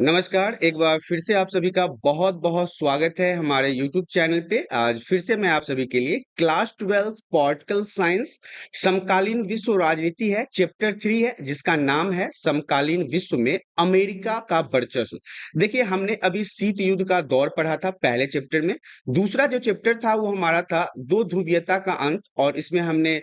नमस्कार, एक बार फिर से आप सभी का बहुत-बहुत स्वागत है हमारे YouTube चैनल पे। आज फिर से मैं आप सभी के लिए क्लास 12 पॉलिटिकल साइंस समकालीन विश्व राजनीति है, चैप्टर 3 है, जिसका नाम है समकालीन विश्व में अमेरिका का वर्चस्व। देखिए, हमने अभी शीत युद्ध का दौर पढ़ा था पहले चैप्टर में। दूसरा जो चैप्टर था वो हमारा था दो ध्रुवीयता का अंत और इसमें हमने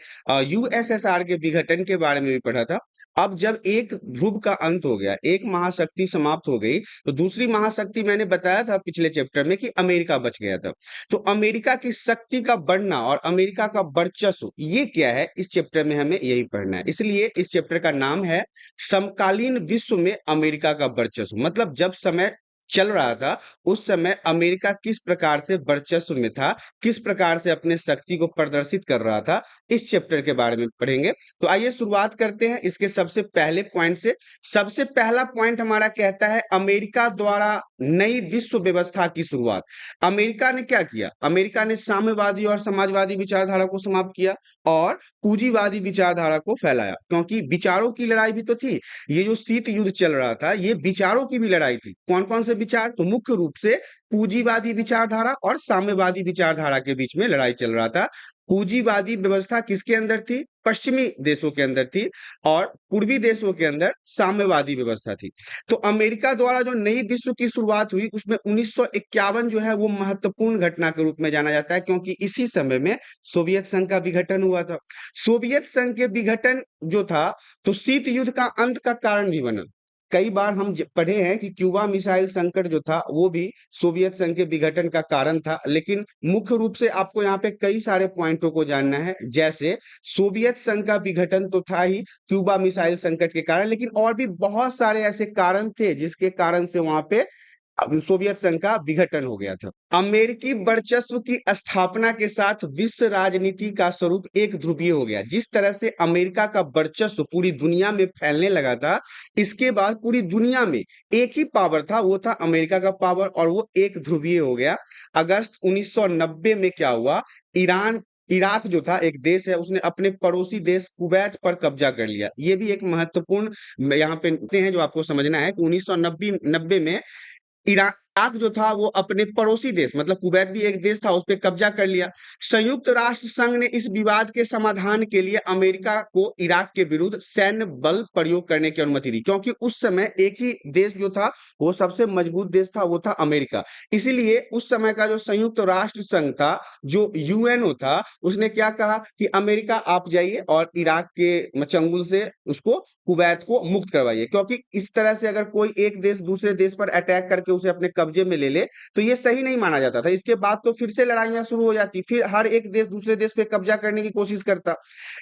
यूएसएसआर के विघटन के बारे में भी पढ़ा था। अब जब एक ध्रुव का अंत हो गया, एक महाशक्ति समाप्त हो गई, तो दूसरी महाशक्ति मैंने बताया था पिछले चैप्टर में कि अमेरिका बच गया था। तो अमेरिका की शक्ति का बढ़ना और अमेरिका का वर्चस्व ये क्या है, इस चैप्टर में हमें यही पढ़ना है। इसलिए इस चैप्टर का नाम है समकालीन विश्व में अमेरिका का वर्चस्व। मतलब जब समय चल रहा था, उस समय अमेरिका किस प्रकार से वर्चस्व में था, किस प्रकार से अपने शक्ति को प्रदर्शित कर रहा था, इस चैप्टर के बारे में पढ़ेंगे। तो आइए शुरुआत करते हैं इसके सबसे पहले पॉइंट से। सबसे पहला पॉइंट हमारा कहता है अमेरिका द्वारा नई विश्व व्यवस्था की शुरुआत। अमेरिका ने क्या किया? अमेरिका ने साम्यवादी और समाजवादी विचारधारा को समाप्त किया और पूंजीवादी विचारधारा को फैलाया, क्योंकि विचारों की लड़ाई भी तो थी। ये जो शीत युद्ध चल रहा था, ये विचारों की भी लड़ाई थी। कौन कौन से विचार? तो मुख्य रूप से पूंजीवादी विचारधारा और साम्यवादी विचारधारा के बीच में लड़ाई चल रहा था। पूंजीवादी व्यवस्था किसके अंदर थी? पश्चिमी देशों के अंदर थी और पूर्वी देशों के अंदर साम्यवादी व्यवस्था थी। तो अमेरिका द्वारा जो नई विश्व की शुरुआत हुई, उसमें 1951 जो है वो महत्वपूर्ण घटना के रूप में जाना जाता है, क्योंकि इसी समय में सोवियत संघ का विघटन हुआ था। सोवियत संघ के विघटन जो था, तो शीत युद्ध का अंत का कारण भी बना। कई बार हम पढ़े हैं कि क्यूबा मिसाइल संकट जो था वो भी सोवियत संघ के विघटन का कारण था। लेकिन मुख्य रूप से आपको यहाँ पे कई सारे पॉइंटों को जानना है। जैसे सोवियत संघ का विघटन तो था ही क्यूबा मिसाइल संकट के कारण, लेकिन और भी बहुत सारे ऐसे कारण थे जिसके कारण से वहां पे अब सोवियत संघ का विघटन हो गया था। अमेरिकी वर्चस्व की स्थापना के साथ विश्व राजनीति का स्वरूप एक ध्रुवीय हो गया। जिस तरह से अमेरिका का वर्चस्व पूरी दुनिया में फैलने लगा था, इसके बाद पूरी दुनिया में एक ही पावर था, वो था अमेरिका का पावर, और वो एक ध्रुवीय हो गया। अगस्त 1990 में क्या हुआ? ईरान इराक जो था, एक देश है, उसने अपने पड़ोसी देश कुवैत पर कब्जा कर लिया। ये भी एक महत्वपूर्ण यहाँ पे हैं जो आपको समझना है कि 1990 में इराक जो था वो अपने पड़ोसी देश, मतलब कुवैत भी एक देश था, उस पर कब्जा कर लिया। संयुक्त राष्ट्र संघ ने इस विवाद के समाधान के लिए अमेरिका को इराक के विरुद्ध सैन्य बल प्रयोग करने की अनुमति दी, क्योंकि उस समय एक ही देश जो था वो सबसे मजबूत देश था, वो था अमेरिका। इसीलिए उस समय का जो संयुक्त राष्ट्र संघ था, जो यूएनओ था, उसने क्या कहा कि अमेरिका आप जाइए और इराक के चंगुल से उसको कुवैत को मुक्त करवाइए, क्योंकि इस तरह से अगर कोई एक देश दूसरे देश पर अटैक करके उसे अपने कब्जे में ले ले तो ये सही नहीं माना जाता था। इसके बाद तो फिर से लड़ाइयां शुरू हो जाती, फिर हर एक देश दूसरे देश पे कब्जा करने की कोशिश करता।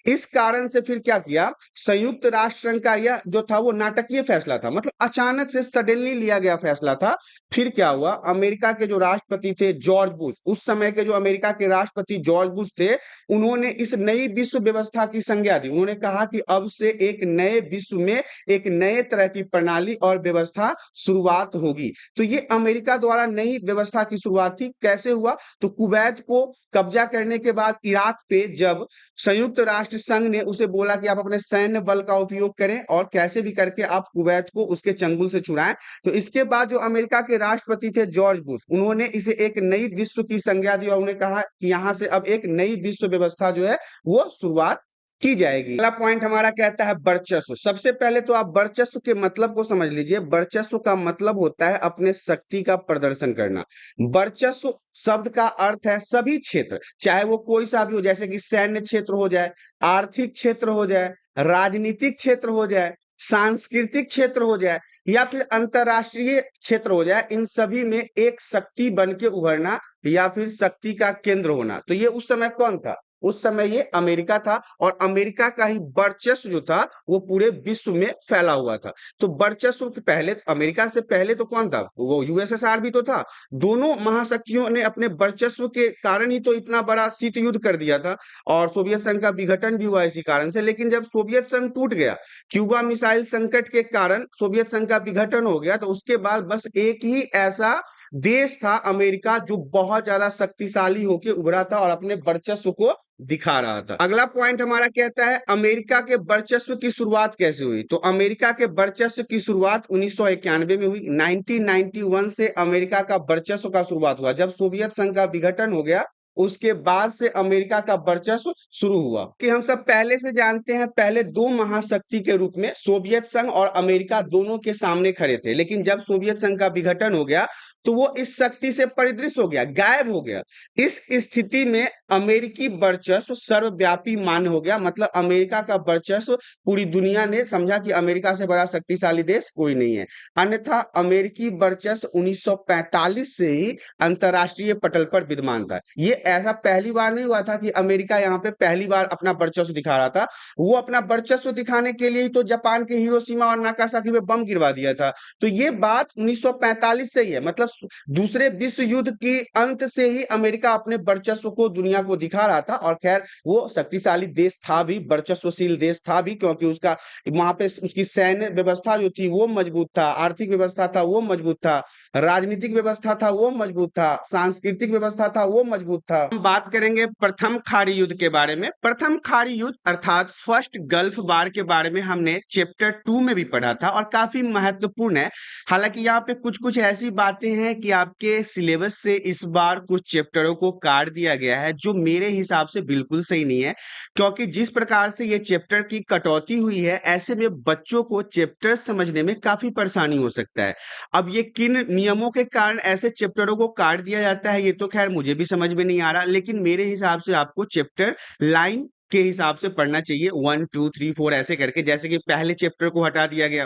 इस कारण से फिर क्या किया, संयुक्त राष्ट्र संघ का यह जो था वो नाटकीय फैसला था, मतलब अचानक से सडनली लिया गया फैसला था। फिर क्या हुआ, अमेरिका के जो राष्ट्रपति थे जॉर्ज बुश, उस समय के जो अमेरिका के राष्ट्रपति जॉर्ज बुश थे, उन्होंने इस नई विश्व व्यवस्था की संज्ञा दी। उन्होंने कहा कि अब से एक नए विश्व में एक नए तरह की प्रणाली और व्यवस्था शुरुआत होगी। तो ये अमेरिका द्वारा नई व्यवस्था की शुरुआत थी। कैसे हुआ? तो कुवैत को कब्जा करने के बाद इराक पे जब संयुक्त राष्ट्र संघ ने उसे बोला कि आप अपने सैन्य बल का उपयोग करें और कैसे भी करके आप कुवैत को उसके चंगुल से छुड़ाएं, तो इसके बाद जो अमेरिका के राष्ट्रपति थे जॉर्ज बुश, उन्होंने इसे एक नई विश्व की संज्ञा दी और उन्होंने कहा कि यहां से अब एक नई विश्व व्यवस्था जो है वो शुरुआत की जाएगी। अगला पॉइंट हमारा कहता है वर्चस्व। सबसे पहले तो आप वर्चस्व के मतलब को समझ लीजिए। वर्चस्व का मतलब होता है अपने शक्ति का प्रदर्शन करना। वर्चस्व शब्द का अर्थ है सभी क्षेत्र, चाहे वो कोई सा भी हो, जैसे कि सैन्य क्षेत्र हो जाए, आर्थिक क्षेत्र हो जाए, राजनीतिक क्षेत्र हो जाए, सांस्कृतिक क्षेत्र हो जाए, या फिर अंतरराष्ट्रीय क्षेत्र हो जाए। इन सभी में एक शक्ति बन के उभरना या फिर शक्ति का केंद्र होना। तो ये उस समय कौन था? उस समय ये अमेरिका था, और अमेरिका का ही वर्चस्व जो था वो पूरे विश्व में फैला हुआ था। तो वर्चस्व के पहले, अमेरिका से पहले तो कौन था? वो यूएसएसआर भी तो था। दोनों महाशक्तियों ने अपने वर्चस्व के कारण ही तो इतना बड़ा शीत युद्ध कर दिया था, और सोवियत संघ का विघटन भी हुआ इसी कारण से। लेकिन जब सोवियत संघ टूट गया, क्यूबा मिसाइल संकट के कारण सोवियत संघ का विघटन हो गया, तो उसके बाद बस एक ही ऐसा देश था अमेरिका जो बहुत ज्यादा शक्तिशाली होकर उभरा था और अपने वर्चस्व को दिखा रहा था। अगला पॉइंट हमारा कहता है अमेरिका के वर्चस्व की शुरुआत कैसे हुई। तो अमेरिका के वर्चस्व की शुरुआत 1991 में हुई। 1991 से अमेरिका का वर्चस्व का शुरुआत हुआ। जब सोवियत संघ का विघटन हो गया उसके बाद से अमेरिका का वर्चस्व शुरू हुआ। कि हम सब पहले से जानते हैं, पहले दो महाशक्ति के रूप में सोवियत संघ और अमेरिका दोनों के सामने खड़े थे, लेकिन जब सोवियत संघ का विघटन हो गया तो वो इस शक्ति से परिदृश्य हो गया, गायब हो गया। इस स्थिति में अमेरिकी वर्चस्व सर्वव्यापी मान्य हो गया। मतलब अमेरिका का वर्चस्व पूरी दुनिया ने समझा कि अमेरिका से बड़ा शक्तिशाली देश कोई नहीं है। अन्यथा अमेरिकी वर्चस्व 1945 से ही अंतरराष्ट्रीय पटल पर विद्यमान था। ये ऐसा पहली बार नहीं हुआ था कि अमेरिका यहाँ पे पहली बार अपना वर्चस्व दिखा रहा था। वो अपना वर्चस्व दिखाने के लिए ही तो जापान के हिरोशिमा और नागासाकी में बम गिरवा दिया था। तो ये बात 1945 से ही है। मतलब दूसरे विश्व युद्ध के अंत से ही अमेरिका अपने वर्चस्व को दुनिया को दिखा रहा था। और खैर वो शक्तिशाली देश था भी, वर्चस्वशील देश था भी, क्योंकि उसका वहां पे उसकी सैन्य व्यवस्था जो थी वो मजबूत था, आर्थिक व्यवस्था था वो मजबूत था, राजनीतिक व्यवस्था था वो मजबूत था, सांस्कृतिक व्यवस्था था वो मजबूत था। हम बात करेंगे प्रथम खाड़ी युद्ध के बारे में। प्रथम खाड़ी युद्ध अर्थात फर्स्ट गल्फ वार के बारे में हमने चैप्टर 2 में भी पढ़ा था और काफी महत्वपूर्ण है। हालांकि यहाँ पे कुछ कुछ ऐसी बातें हैं कि आपके सिलेबस से इस बार कुछ चैप्टरों को काट दिया गया है, जो मेरे हिसाब से बिल्कुल सही नहीं है। क्योंकि जिस प्रकार से ये चैप्टर की कटौती हुई है, ऐसे में बच्चों को चैप्टर समझने में काफी परेशानी हो सकता है। अब ये किन नियमों के कारण ऐसे चैप्टरों को काट दिया जाता है ये तो खैर मुझे भी समझ में नहीं आ रहा, लेकिन मेरे हिसाब से आपको चैप्टर लाइन के हिसाब से पढ़ना चाहिए, 1 2 3 4 ऐसे करके। जैसे कि पहले चैप्टर को हटा दिया गया,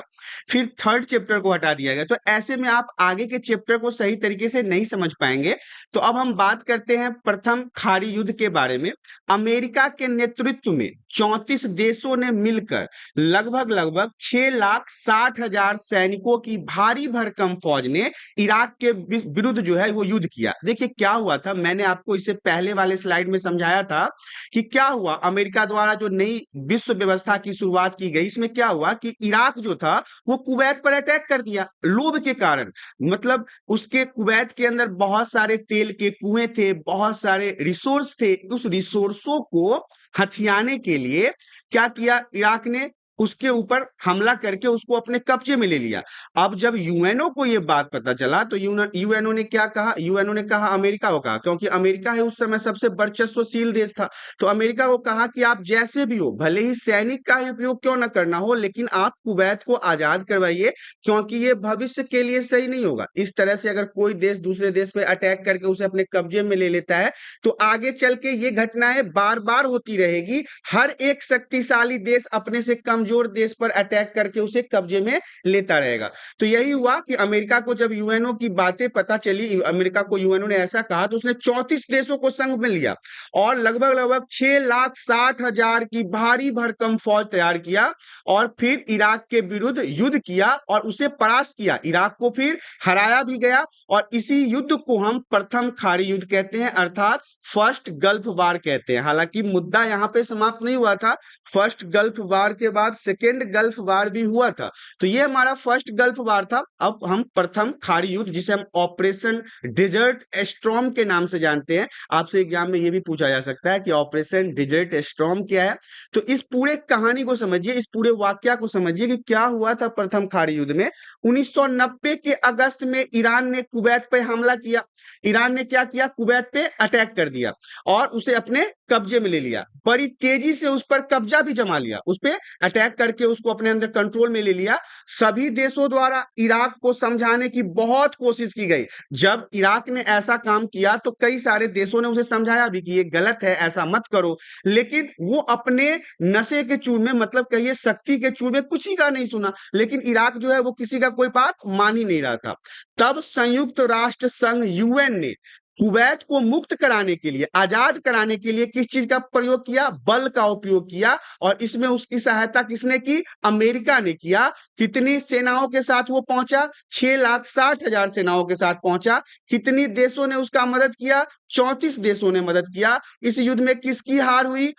फिर थर्ड चैप्टर को हटा दिया गया, तो ऐसे में आप आगे के चैप्टर को सही तरीके से नहीं समझ पाएंगे। तो अब हम बात करते हैं प्रथम खाड़ी युद्ध के बारे में। अमेरिका के नेतृत्व में 34 देशों ने मिलकर लगभग लगभग 6,60,000 सैनिकों की भारी भरकम फौज ने इराक के विरुद्ध जो है वो युद्ध किया। देखिए क्या हुआ था, मैंने आपको इससे पहले वाले स्लाइड में समझाया था कि क्या हुआ। अमेरिका द्वारा जो नई विश्व व्यवस्था की शुरुआत की गई, इसमें क्या हुआ कि इराक जो था वो कुवैत पर अटैक कर दिया लोभ के कारण। मतलब उसके कुवैत के अंदर बहुत सारे तेल के कुएं थे, बहुत सारे रिसोर्स थे। उस रिसोर्सों को हथियाने के लिए क्या किया इराक ने, उसके ऊपर हमला करके उसको अपने कब्जे में ले लिया। अब जब यूएनओ को यह बात पता चला तो यूएनओ ने क्या कहा, यूएनओ ने कहा अमेरिका को कहा, क्योंकि अमेरिका है उस समय सबसे वर्चस्वशील देश था, तो अमेरिका को कहा कि आप जैसे भी हो, भले ही सैनिक का ही उपयोग क्यों ना करना हो, लेकिन आप कुवैत को आजाद करवाइए, क्योंकि ये भविष्य के लिए सही नहीं होगा। इस तरह से अगर कोई देश दूसरे देश पे अटैक करके उसे अपने कब्जे में ले लेता है तो आगे चल के ये घटनाएं बार बार होती रहेगी। हर एक शक्तिशाली देश अपने से कमजोर देश पर अटैक करके उसे कब्जे में लेता रहेगा। तो यही हुआ कि अमेरिका को जब यूएनओ की बातें पता चली, अमेरिका को यूएनओ ने ऐसा कहा, तो उसने 34 देशों को संग में लिया और लगभग लगभग 6,60,000 की भारी भरकम फौज तैयार किया और फिर इराक के विरुद्ध युद्ध किया और उसे परास्त किया। इराक को फिर हराया भी गया और इसी युद्ध को हम प्रथम खाड़ी युद्ध कहते हैं, अर्थात फर्स्ट गल्फ वार कहते हैं। हालांकि मुद्दा यहां पे समाप्त नहीं हुआ था, फर्स्ट गल्फ वार के बाद सेकेंड गल्फ वार भी हुआ था। तो ये हमारा फर्स्ट गल्फ वार था। अब हम प्रथम खाड़ी युद्ध, जिसे हम ऑपरेशन डेजर्ट स्टॉर्म के नाम से जानते हैं, आपसे एग्जाम में ये भी पूछा जा सकता है कि ऑपरेशन डेजर्ट स्टॉर्म क्या है। तो इस पूरे कहानी को समझिए, इस पूरे वाक्य को समझिए कि क्या हुआ था प्रथम खाड़ी युद्ध में। 1990 के अगस्त में ईरान ने कुवैत पर हमला किया। ईरान ने क्या किया, कुवैत पे अटैक कर दिया और उसे अपने कब्जे में ले लिया। बड़ी तेजी से उस पर कब्जा भी जमा लिया, उस पर अटैक करके उसको अपने अंदर कंट्रोल में ले लिया। सभी देशों द्वारा इराक को समझाने की बहुत कोशिश की गई। जब इराक ने ऐसा काम किया तो कई सारे देशों ने उसे समझाया भी कि ये गलत है, ऐसा मत करो, लेकिन वो अपने नशे के चूर में, मतलब कहिए शक्ति के चूर में, किसी का नहीं सुना। लेकिन इराक जो है वो किसी का कोई बात मान ही नहीं रहा था। तब संयुक्त राष्ट्र संघ यूएन ने कुवैत को मुक्त कराने के लिए, आजाद कराने के लिए किस चीज का प्रयोग किया, बल का उपयोग किया। और इसमें उसकी सहायता किसने की, अमेरिका ने किया। कितनी सेनाओं के साथ वो पहुंचा, 6,60,000 सेनाओं के साथ पहुंचा। कितनी देशों ने उसका मदद किया, 34 देशों ने मदद किया। इस युद्ध में किसकी हार हुई?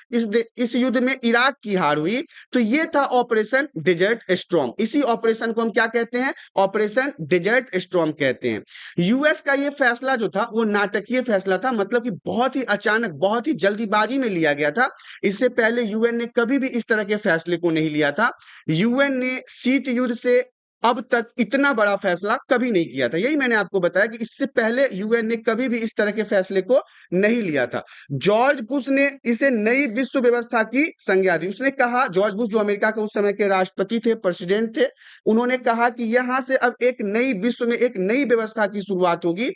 इस युद्ध में इराक की हार हुई। तो ये था ऑपरेशन डेजर्ट स्टॉर्म। इसी ऑपरेशन को हम क्या कहते हैं? ऑपरेशन डेजर्ट स्टॉर्म कहते हैं। यूएस का ये फैसला जो था वो नाटकीय फैसला था, मतलब कि बहुत ही अचानक, बहुत ही जल्दीबाजी में लिया गया था। इससे पहले यूएन ने कभी भी इस तरह के फैसले को नहीं लिया था। यूएन ने शीत युद्ध से अब तक इतना बड़ा फैसला कभी नहीं किया था। यही मैंने आपको बताया कि इससे पहले यूएन ने कभी भी इस तरह के फैसले को नहीं लिया था। जॉर्ज बुश ने इसे नई विश्व व्यवस्था की संज्ञा दी। उसने कहा, जॉर्ज बुश जो अमेरिका के उस समय के राष्ट्रपति थे, प्रेसिडेंट थे, उन्होंने कहा कि यहां से अब एक नई विश्व में एक नई व्यवस्था की शुरुआत होगी।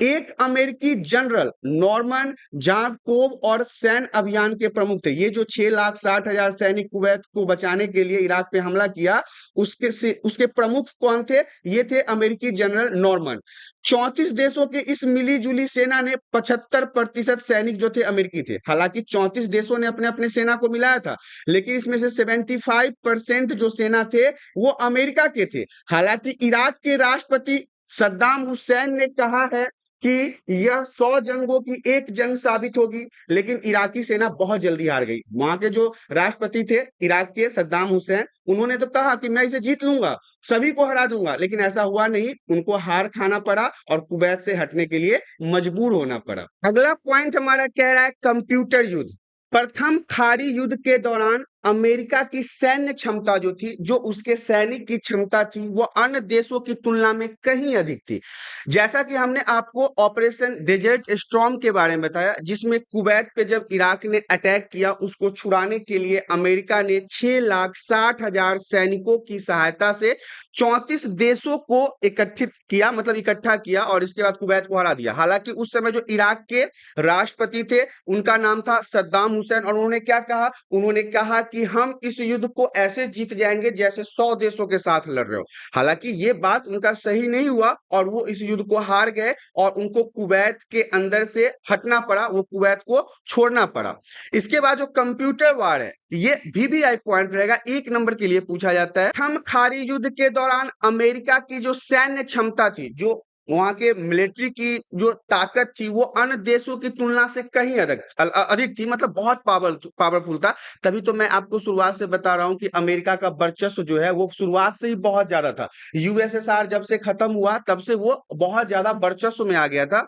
एक अमेरिकी जनरल नॉर्मन जाकोब और सैन्य अभियान के प्रमुख थे। ये जो 6,60,000 सैनिक कुवैत को बचाने के लिए इराक पे हमला किया, उसके प्रमुख कौन थे? ये थे अमेरिकी जनरल नॉर्मन। 34 देशों के इस मिली-जुली सेना ने 75% सैनिक जो थे अमेरिकी थे। हालांकि 34 देशों ने अपने अपने सेना को मिलाया था, लेकिन इसमें से 75% जो सेना थे वो अमेरिका के थे। हालांकि इराक के राष्ट्रपति सद्दाम हुसैन ने कहा है कि यह 100 जंगों की एक जंग साबित होगी, लेकिन इराकी सेना बहुत जल्दी हार गई। वहां के जो राष्ट्रपति थे इराक के, सद्दाम हुसैन, उन्होंने तो कहा कि मैं इसे जीत लूंगा, सभी को हरा दूंगा, लेकिन ऐसा हुआ नहीं। उनको हार खाना पड़ा और कुवैत से हटने के लिए मजबूर होना पड़ा। अगला पॉइंट हमारा कह रहा है कंप्यूटर युद्ध। प्रथम खाड़ी युद्ध के दौरान अमेरिका की सैन्य क्षमता जो थी, जो उसके सैनिक की क्षमता थी, वो अन्य देशों की तुलना में कहीं अधिक थी। जैसा कि हमने आपको ऑपरेशन डेजर्ट स्टॉर्म के बारे में बताया, जिसमें कुवैत पे जब इराक ने अटैक किया, उसको छुड़ाने के लिए अमेरिका ने 6,60,000 सैनिकों की सहायता से 34 देशों को एकत्रित किया, मतलब इकट्ठा किया, और इसके बाद कुवैत को हरा दिया। हालांकि उस समय जो इराक के राष्ट्रपति थे उनका नाम था सद्दाम हुसैन, और उन्होंने क्या कहा? उन्होंने कहा कि हम इस युद्ध को ऐसे जीत जाएंगे जैसे 100 देशों के साथ लड़ रहे हो। हालांकि ये बात उनका सही नहीं हुआ और वो इस युद्ध को हार गए और उनको कुवैत के अंदर से हटना पड़ा, वो कुवैत को छोड़ना पड़ा। इसके बाद जो कंप्यूटर वार है, ये VVI पॉइंट रहेगा, 1 नंबर के लिए पूछा जाता है। हम खाड़ी युद्ध के दौरान अमेरिका की जो सैन्य क्षमता थी, जो वहां के मिलिट्री की जो ताकत थी, वो अन्य देशों की तुलना से कहीं अधिक थी, मतलब बहुत पावरफुल था। तभी तो मैं आपको शुरुआत से बता रहा हूं कि अमेरिका का वर्चस्व जो है वो शुरुआत से ही बहुत ज्यादा था। यूएसएसआर जब से खत्म हुआ तब से वो बहुत ज्यादा वर्चस्व में आ गया था।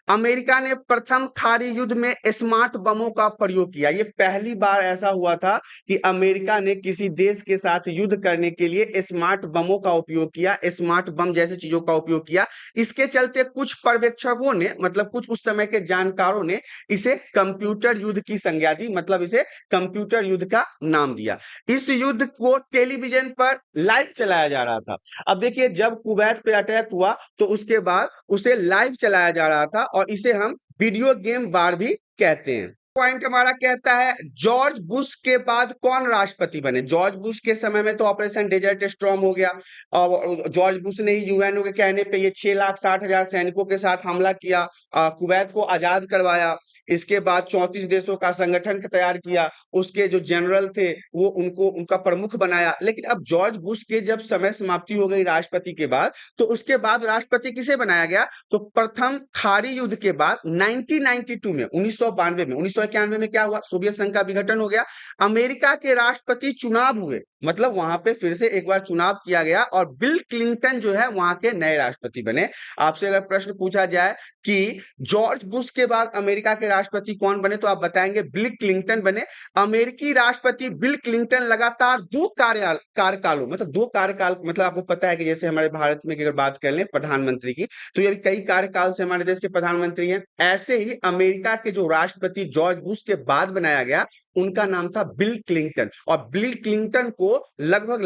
अमेरिका ने प्रथम खाड़ी युद्ध में स्मार्ट बमों का प्रयोग किया। ये पहली बार ऐसा हुआ था कि अमेरिका ने किसी देश के साथ युद्ध करने के लिए स्मार्ट बमों का उपयोग किया, स्मार्ट बम जैसी चीजों का उपयोग किया। इसके चलते कुछ पर्यवेक्षकों ने, मतलब कुछ उस समय के जानकारों ने इसे कंप्यूटर युद्ध की संज्ञा दी, मतलब इसे कंप्यूटर युद्ध का नाम दिया। इस युद्ध को टेलीविजन पर लाइव चलाया जा रहा था। अब देखिए, जब कुवैत पे अटैक हुआ तो उसके बाद उसे लाइव चलाया जा रहा था, और इसे हम वीडियो गेम वार भी कहते हैं। पॉइंट हमारा कहता है जॉर्ज बुश के बाद कौन राष्ट्रपति बने। जॉर्ज बुश के समय में तो ऑपरेशन डेजर्ट स्टॉर्म हो गया, और जॉर्ज बुश ने ही यूएनओ के कहने पे ये 6,60,000 सैनिकों के साथ हमला किया, कुवैत को आजाद करवाया। इसके बाद 34 देशों का संगठन तैयार किया, उसके जो जनरल थे वो उनका प्रमुख बनाया। लेकिन अब जॉर्ज बुश के जब समय समाप्ति हो गई राष्ट्रपति के बाद, तो उसके बाद राष्ट्रपति किसे बनाया गया? तो प्रथम खाड़ी युद्ध के बाद 1992 में, 1992 में, 1991 में क्या हुआ? सोवियत संघ का विघटन हो गया, अमेरिका के राष्ट्रपति चुनाव हुए, मतलब वहां पे फिर से एक बार चुनाव किया गया और बिल क्लिंटन जो है वहां के नए राष्ट्रपति बने। आपसे अगर प्रश्न पूछा जाए कि जॉर्ज बुश के बाद अमेरिका के राष्ट्रपति कौन बने, तो आप बताएंगे बिल क्लिंटन बने। अमेरिकी राष्ट्रपति बिल क्लिंटन लगातार 2 कार्यकालों, मतलब 2 कार्यकाल, मतलब आपको पता है कि जैसे हमारे भारत में अगर बात कर लें प्रधानमंत्री की, तो ये कई कार्यकाल से हमारे देश के प्रधानमंत्री हैं। ऐसे ही अमेरिका के जो राष्ट्रपति जॉर्ज बुश के बाद बनाया गया, उनका नाम था बिल क्लिंटन। और बिल क्लिंटन को लगभग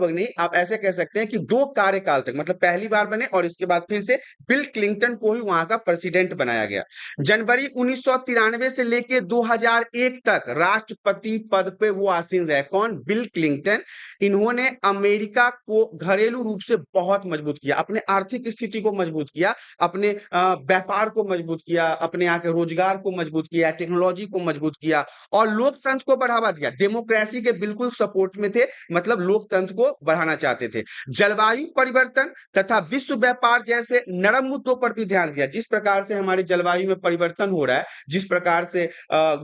नहीं, आप ऐसे कह सकते हैं कि 2 कार्यकाल तक, मतलब पहली बार बने और इसके बाद फिर से बिल क्लिंटन को ही वहां का प्रेसिडेंट बनाया गया। जनवरी 1993 से लेके 2001 तक राष्ट्रपति पद पे वो आसीन रहे। कौन? Bill Clinton. इन्होंने अमेरिका को घरेलू रूप से बहुत मजबूत किया, अपने आर्थिक स्थिति को मजबूत किया, अपने व्यापार को मजबूत किया, अपने यहाँ के रोजगार को मजबूत किया, टेक्नोलॉजी को मजबूत किया और लोकतंत्र को बढ़ावा दिया। डेमोक्रेसी के बिल्कुल सपोर्ट में थे, मतलब लोकतंत्र को बढ़ाना चाहते थे। जलवायु परिवर्तन तथा विश्व व्यापार जैसे नरम मुद्दों पर भी ध्यान दिया। जिस प्रकार से हमारे जलवायु में परिवर्तन हो रहा है, जिस प्रकार से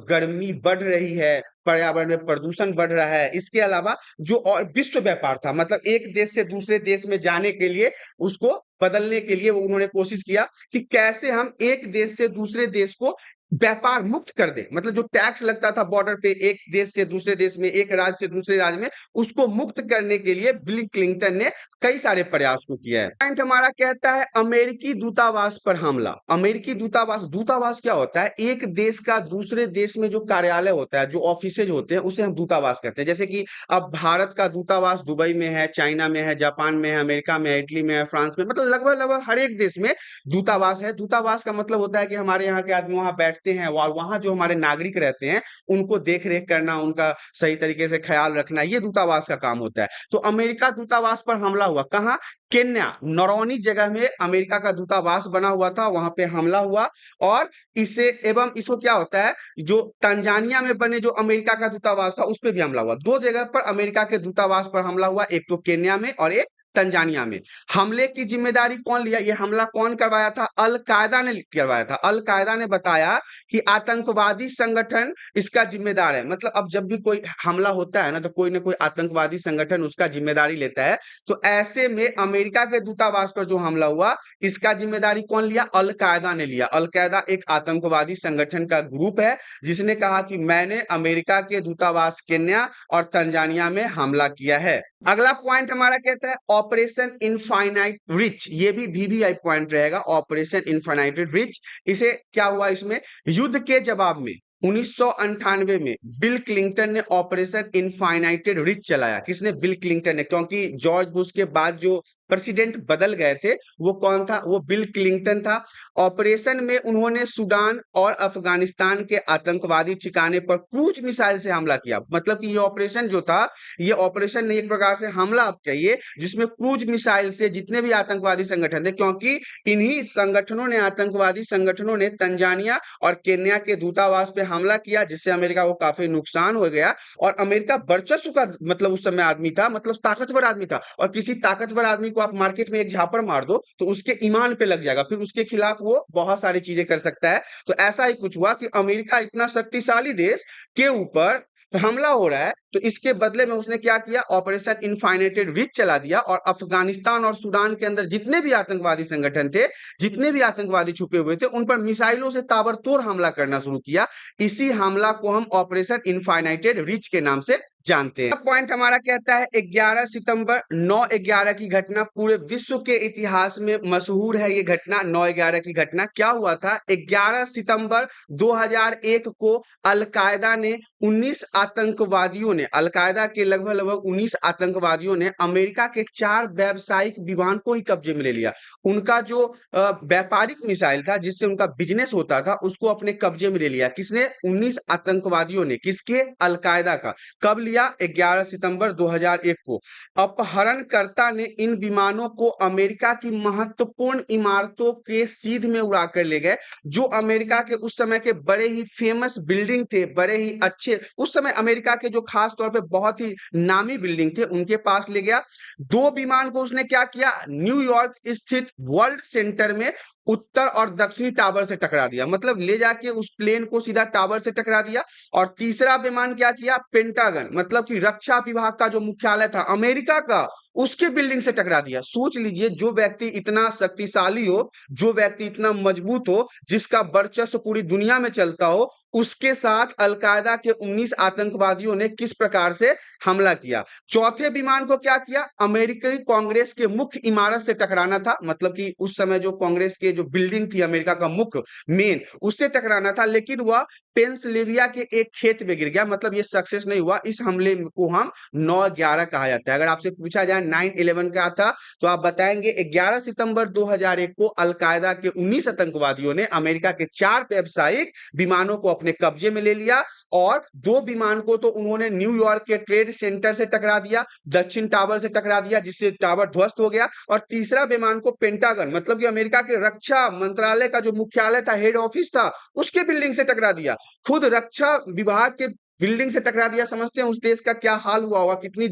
गर्मी बढ़ रही है, पर्यावरण में प्रदूषण बढ़ रहा है, इसके अलावा जो और विश्व व्यापार था, मतलब एक देश से दूसरे देश में जाने के लिए उसको बदलने के लिए वो उन्होंने कोशिश किया कि कैसे हम एक देश से दूसरे देश को व्यापार मुक्त कर दे। मतलब जो टैक्स लगता था बॉर्डर पे एक देश से दूसरे देश में, एक राज्य से दूसरे राज्य में, उसको मुक्त करने के लिए बिल क्लिंटन ने कई सारे प्रयास को किया है। पॉइंट हमारा कहता है अमेरिकी दूतावास पर हमला। अमेरिकी दूतावास, दूतावास क्या होता है? एक देश का दूसरे देश में जो कार्यालय होता है, जो ऑफिसेज होते हैं, उसे हम दूतावास कहते हैं। जैसे कि अब भारत का दूतावास दुबई में है, चाइना में है, जापान में है, अमेरिका में है, इटली में है, फ्रांस में, मतलब लगभग लगभग हर एक देश में दूतावास है। दूतावास का मतलब होता है कि हमारे यहाँ के आदमी वहां बैठते हैं और वहां जो हमारे नागरिक रहते हैं उनको देख रेख करना, उनका सही तरीके से ख्याल रखना, ये दूतावास का काम होता है। तो अमेरिका दूतावास पर हमला हुआ। कहाँ? केन्या, नरौनी जगह में अमेरिका का दूतावास बना हुआ था, वहां पे हमला हुआ। और इसे एवं इसको क्या होता है, जो तंजानिया में बने जो अमेरिका का दूतावास था उस पर भी हमला हुआ। दो जगह पर अमेरिका के दूतावास पर हमला हुआ, एक तो केन्या में और एक तंजानिया में। हमले की जिम्मेदारी कौन लिया? ये हमला कौन करवाया था? अल कायदा ने करवाया था। अल कायदा ने बताया कि आतंकवादी संगठन इसका जिम्मेदार है। मतलब अब जब भी कोई हमला होता है ना, तो कोई ना कोई आतंकवादी संगठन उसका जिम्मेदारी लेता है। तो ऐसे में अमेरिका के दूतावास पर जो हमला हुआ, इसका जिम्मेदारी कौन लिया? अल कायदा ने लिया। अल कायदा एक आतंकवादी संगठन का ग्रुप है जिसने कहा कि मैंने अमेरिका के दूतावास केन्या और तंजानिया में हमला किया है। अगला पॉइंट हमारा कहता है ऑपरेशन इनफाइनाइट रिच। ये भी वीवीआई पॉइंट रहेगा, ऑपरेशन इनफाइनाइट रिच। इसे क्या हुआ? इसमें युद्ध के जवाब में 1998 में बिल क्लिंटन ने ऑपरेशन इनफाइनाइटेड रिच चलाया। किसने? बिल क्लिंटन ने, क्योंकि जॉर्ज बुश के बाद जो प्रेसिडेंट बदल गए थे वो कौन था? वो बिल क्लिंटन था। ऑपरेशन में उन्होंने सूडान और अफगानिस्तान के आतंकवादी ठिकाने पर क्रूज मिसाइल से हमला किया। मतलब कि ये ऑपरेशन जो था, ये ऑपरेशन नहीं, एक प्रकार से हमला आप कहिए, जिसमें क्रूज मिसाइल से जितने भी आतंकवादी संगठन थे, क्योंकि इन्हीं संगठनों ने, आतंकवादी संगठनों ने तंजानिया और केन्या के दूतावास पे हमला किया, जिससे अमेरिका को काफी नुकसान हो गया। और अमेरिका वर्चस्व का मतलब उस समय आदमी था, मतलब ताकतवर आदमी था। और किसी ताकतवर आदमी को आप मार्केट में एक झापड़ मार दो तो उसके ईमान पे लग जाएगा, फिर उसके खिलाफ वो बहुत सारी चीजें कर सकता है। तो ऐसा ही कुछ हुआ कि अमेरिका इतना शक्तिशाली देश के ऊपर हमला हो रहा है, तो इसके बदले में उसने क्या किया? ऑपरेशन इनफाइनाइटेड रिच चला दिया और अफगानिस्तान और सूडान के अंदर जितने भी आतंकवादी संगठन थे, जितने भी आतंकवादी छुपे हुए थे, उन पर मिसाइलों से ताबड़तोड़ हमला करना शुरू किया। इसी हमला को हम ऑपरेशन इनफाइनाइटेड रिच के नाम से जानते हैं। पॉइंट हमारा कहता है 11 सितंबर 9/11 की घटना पूरे विश्व के इतिहास में मशहूर है। ये घटना 9/11 की घटना क्या हुआ था? 11 सितंबर 2001 को अल-कायदा ने 19 आतंकवादियों ने, अल-कायदा के लगभग 19 आतंकवादियों ने अमेरिका के 4 व्यावसायिक विमान को ही कब्जे में ले लिया। उनका जो व्यापारिक मिसाइल था जिससे उनका बिजनेस होता था, उसको अपने कब्जे में ले लिया। किसने? 19 आतंकवादियों ने। किसके? अल-कायदा का। कब लिया? 11 सितंबर 2001 को। अपहरणकर्ता ने इन विमानों को अमेरिका की महत्वपूर्ण इमारतों के सीध में उड़ा कर ले गए, जो अमेरिका के उस समय के बड़े ही फेमस बिल्डिंग थे, बड़े ही अच्छे, उस समय अमेरिका के जो खास तौर पे बहुत ही नामी बिल्डिंग थे, उनके पास ले गया। 2 विमान को उसने क्या किया? न्यूयॉर्क स्थित वर्ल्ड सेंटर में उत्तर और दक्षिणी टावर से टकरा दिया। मतलब ले जाके उस प्लेन को सीधा टावर से टकरा दिया। और तीसरा विमान क्या किया? पेंटागन, मतलब कि रक्षा विभाग का जो मुख्यालय था अमेरिका का, उसके बिल्डिंग से टकरा दिया। सोच लीजिए, जो व्यक्ति इतना शक्तिशाली हो, जो व्यक्ति इतना मजबूत हो, जिसका वर्चस्व पूरी दुनिया में चलता हो, उसके साथ अलकायदा के 19 आतंकवादियों ने किस प्रकार से हमला किया। चौथे विमान को क्या किया? अमेरिकी कांग्रेस के मुख्य इमारत से टकराना था। मतलब कि उस समय जो कांग्रेस के जो बिल्डिंग थी अमेरिका का मुख्य मेन, उससे टकराना था, लेकिन वह पेंसिल्वेनिया के एक खेत में गिर गया। मतलब ये सक्सेस नहीं हुआ। इस हमले हमले को हम 9/11 कहा जाता है। अगर आपसे पूछा जाए 9/11 क्या था, तो आप बताएंगे 11 सितंबर 2001 को अलकायदा के 19 आतंकवादियों ने अमेरिका के 4 व्यावसायिक विमानों को अपने कब्जे में ले लिया, और 2 विमान को तो उन्होंने न्यूयॉर्क के ट्रेड सेंटर से टकरा दिया, दक्षिण टावर से टकरा दिया, जिससे टावर ध्वस्त हो गया, और तीसरा विमान को पेंटागन, मतलब कि अमेरिका के रक्षा मंत्रालय का जो मुख्यालय था, हेड ऑफिस था, उसके बिल्डिंग से टकरा दिया। खुद रक्षा विभाग के बिल्डिंग से टकरा दिया। समझते हैं उस देश का क्या हाल हुआ होगा, कितनी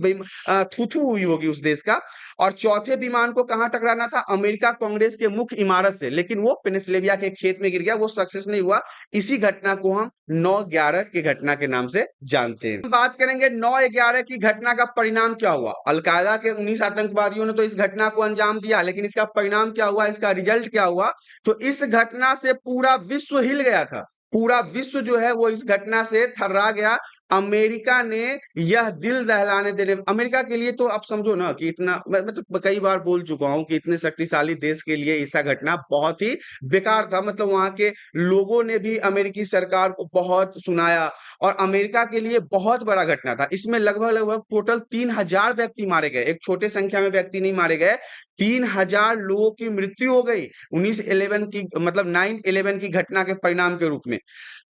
थू-थू हुई होगी उस देश का। और चौथे विमान को कहां टकराना था? अमेरिका कांग्रेस के मुख्य इमारत से, लेकिन वो पेनिसिल्वेनिया के खेत में गिर गया, वो सक्सेस नहीं हुआ। इसी घटना को हम 9/11 की घटना के नाम से जानते हैं। हम बात करेंगे 9/11 की घटना का परिणाम क्या हुआ। अलकायदा के 19 आतंकवादियों ने तो इस घटना को अंजाम दिया, लेकिन इसका परिणाम क्या हुआ, इसका रिजल्ट क्या हुआ? तो इस घटना से पूरा विश्व हिल गया था। पूरा विश्व जो है वो इस घटना से थर्रा गया। अमेरिका ने यह दिल दहलाने देने, अमेरिका के लिए तो आप समझो ना कि इतना, मैं तो कई बार बोल चुका हूं कि इतने शक्तिशाली देश के लिए ऐसा घटना बहुत ही बेकार था। मतलब वहां के लोगों ने भी अमेरिकी सरकार को बहुत सुनाया, और अमेरिका के लिए बहुत बड़ा घटना था। इसमें लगभग लगभग टोटल 3000 व्यक्ति मारे गए। एक छोटे संख्या में व्यक्ति नहीं मारे गए, 3000 लोगों की मृत्यु हो गई 19/11 की, मतलब 9/11 की घटना के परिणाम के रूप में।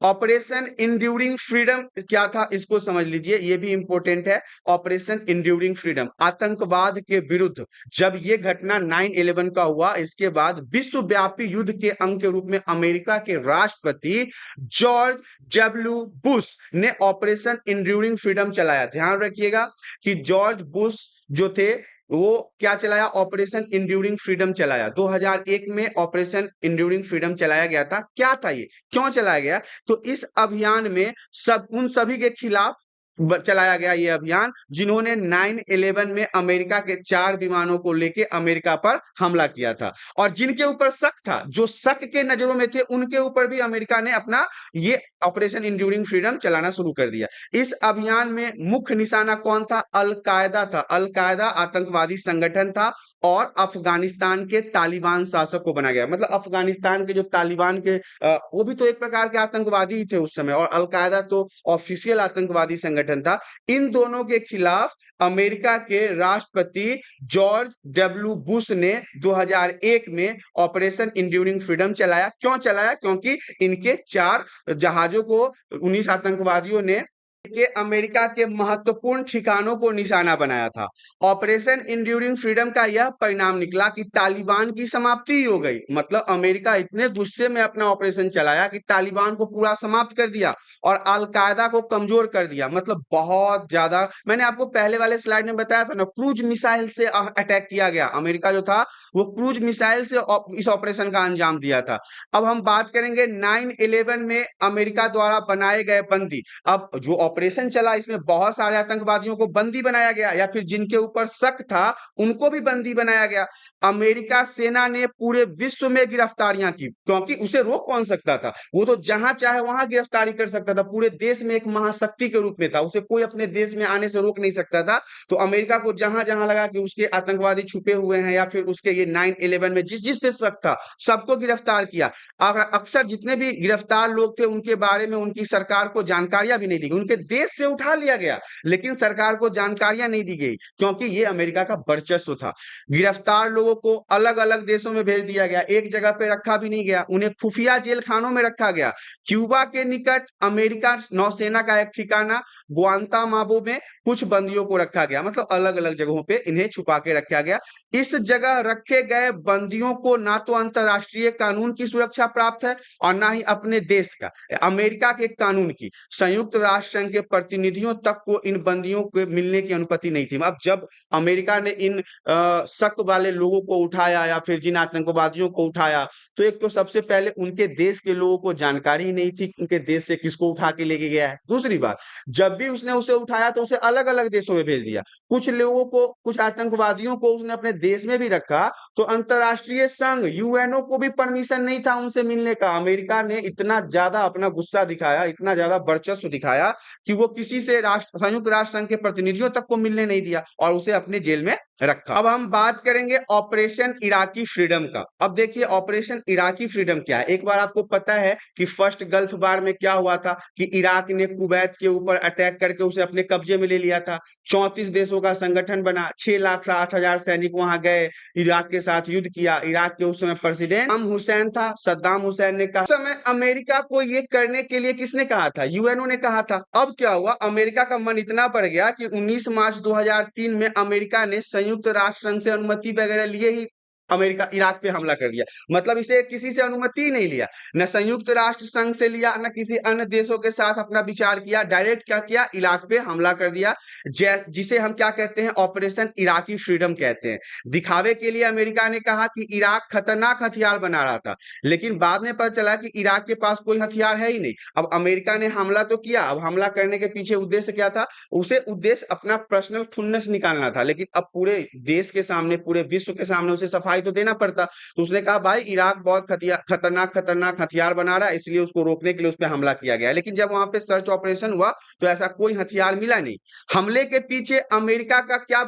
ऑपरेशन इंड्यूरिंग फ्रीडम क्या था, इसको समझ लीजिए, ये भी इंपॉर्टेंट है। ऑपरेशन इंड्यूरिंग फ्रीडम, आतंकवाद के विरुद्ध जब ये घटना 9/11 का हुआ, इसके बाद विश्वव्यापी युद्ध के अंग के रूप में अमेरिका के राष्ट्रपति जॉर्ज डब्ल्यू बुश ने ऑपरेशन इंड्यूरिंग फ्रीडम चलाया। ध्यान रखिएगा कि जॉर्ज बुश जो थे वो क्या चलाया? ऑपरेशन इंड्यूरिंग फ्रीडम चलाया। 2001 में ऑपरेशन इंड्यूरिंग फ्रीडम चलाया गया था। क्या था ये, क्यों चलाया गया? तो इस अभियान में उन सभी के खिलाफ चलाया गया ये अभियान जिन्होंने 9/11 में अमेरिका के 4 विमानों को लेके अमेरिका पर हमला किया था, और जिनके ऊपर शक था, जो शक के नजरों में थे, उनके ऊपर भी अमेरिका ने अपना ये ऑपरेशन इंड्यूरिंग फ्रीडम चलाना शुरू कर दिया। इस अभियान में मुख्य निशाना कौन था? अल-कायदा था। अल-कायदा आतंकवादी संगठन था, और अफगानिस्तान के तालिबान शासक को बनाया गया। मतलब अफगानिस्तान के जो तालिबान के वो भी तो एक प्रकार के आतंकवादी ही थे उस समय, और अल-कायदा तो ऑफिशियल आतंकवादी संगठन था। इन दोनों के खिलाफ अमेरिका के राष्ट्रपति जॉर्ज डब्ल्यू बुश ने 2001 में ऑपरेशन इंड्यूरिंग फ्रीडम चलाया। क्यों चलाया? क्योंकि इनके 4 जहाजों को 19 आतंकवादियों ने के अमेरिका के महत्वपूर्ण ठिकानों को निशाना बनाया था। ऑपरेशन इंड्यूरिंग फ्रीडम का यह परिणाम निकला कि तालिबान की समाप्ति ही हो गई। मतलब अमेरिका इतने गुस्से में अपना ऑपरेशन चलाया कि तालिबान को पूरा समाप्त कर दिया और अल-कायदा को कमजोर कर दिया। मतलब बहुत ज्यादा, मैंने आपको पहले वाले स्लाइड में बताया था ना, क्रूज मिसाइल से अटैक किया गया। अमेरिका जो था वो क्रूज मिसाइल से इस ऑपरेशन का अंजाम दिया था। अब हम बात करेंगे 9/11 में अमेरिका द्वारा बनाए गए बंदी। अब जो ऑपरेशन चला इसमें बहुत सारे आतंकवादियों को बंदी बनाया गया, या फिर जिनके ऊपर शक था उनको भी बंदी बनाया गया। अमेरिका सेना ने पूरे विश्व में गिरफ्तारियां की, क्योंकि उसे रोक कौन सकता था? वो तो जहां चाहे वहां गिरफ्तारी कर सकता था। पूरे देश में एक महाशक्ति के रूप में था, उसे कोई अपने देश में आने से रोक नहीं सकता था। तो अमेरिका को जहां जहां लगा कि उसके आतंकवादी छुपे हुए हैं, या फिर उसके ये 9/11 में जिस जिस पे शक था, सबको गिरफ्तार किया। अक्सर जितने भी गिरफ्तार लोग थे उनके बारे में उनकी सरकार को जानकारियां भी नहीं दी, उनके देश से उठा लिया गया, लेकिन सरकार को जानकारियां नहीं दी गई, क्योंकि ये अमेरिका का वर्चस्व था। गिरफ्तार लोगों को अलग अलग देशों में भेज दिया गया, एक जगह पे रखा भी नहीं गया, उन्हें खुफिया जेल खानों में रखा गया। क्यूबा के निकट अमेरिका नौसेना का एक ठिकाना ग्वांतानामो में कुछ बंदियों को रखा गया। मतलब अलग अलग जगहों पे इन्हें छुपा के रखा गया। इस जगह रखे गए बंदियों को ना तो अंतरराष्ट्रीय कानून की सुरक्षा प्राप्त है, और ना ही अपने देश का, अमेरिका के कानून की। संयुक्त राष्ट्र संघ के प्रतिनिधियों तक को इन बंदियों के मिलने की अनुमति नहीं थी। अब जब अमेरिका ने इन शक वाले लोगों को उठाया, या फिर जिन आतंकवादियों को उठाया, तो एक तो सबसे पहले उनके देश के लोगों को जानकारी ही नहीं थी कि उनके देश से किसको उठा के लेके गया है। दूसरी बात, जब भी उसने उसे उठाया तो उसे अलग अलग देशों में भेज दिया। कुछ लोगों को, कुछ आतंकवादियों को उसने अपने देश में भी रखा, तो अंतरराष्ट्रीय संघ यूएनओ को भी परमिशन नहीं था उनसे मिलने का। अमेरिका ने इतना ज्यादा अपना गुस्सा दिखाया, इतना ज्यादा वर्चस्व दिखाया कि वो किसी से संयुक्त राष्ट्र संघ के प्रतिनिधियों तक को मिलने नहीं दिया और उसे अपने जेल में रखा। अब हम बात करेंगे ऑपरेशन इराकी फ्रीडम का। अब देखिए ऑपरेशन इराकी फ्रीडम क्या है। एक बार आपको पता है कि फर्स्ट गल्फ वार में क्या हुआ था कि इराक ने कुवैत के ऊपर अटैक करके उसे अपने कब्जे में ले लिया था। 34 देशों का संगठन बना, 6,60,000 सैनिक वहां गए, इराक के साथ युद्ध किया। इराक के उस समय प्रेसिडेंट सद्दाम हुसैन था। सद्दाम हुसैन ने कहा, उस समय अमेरिका को ये करने के लिए किसने कहा था? यूएनओ ने कहा था। अब क्या हुआ, अमेरिका का मन इतना बढ़ गया कि 19 मार्च 2003 में अमेरिका ने संयुक्त राष्ट्र संघ से अनुमति वगैरह लिए ही अमेरिका इराक पे हमला कर दिया। मतलब इसे किसी से अनुमति ही नहीं लिया, न संयुक्त राष्ट्र संघ से लिया, न किसी अन्य देशों के साथ अपना विचार किया, डायरेक्ट क्या किया, इराक पे हमला कर दिया। जिसे हम क्या कहते हैं, ऑपरेशन इराकी फ्रीडम कहते हैं। दिखावे के लिए अमेरिका ने कहा कि इराक खतरनाक हथियार बना रहा था, लेकिन बाद में पता चला कि इराक के पास कोई हथियार है ही नहीं। अब अमेरिका ने हमला तो किया, अब हमला करने के पीछे उद्देश्य क्या था? उसे उद्देश्य अपना पर्सनल खुन्नस निकालना था, लेकिन अब पूरे देश के सामने, पूरे विश्व के सामने उसे सफाई तो देना पड़ता। तो उसने कहा भाई इराक बहुत खतरनाक हथियार बना रहा है, इसलिए उसको रोकने के लिए उस पर हमला किया गया। लेकिन जब वहां पे सर्च ऑपरेशन हुआ तो ऐसा कोई हथियार मिला नहीं। हमले के पीछे अमेरिका का क्या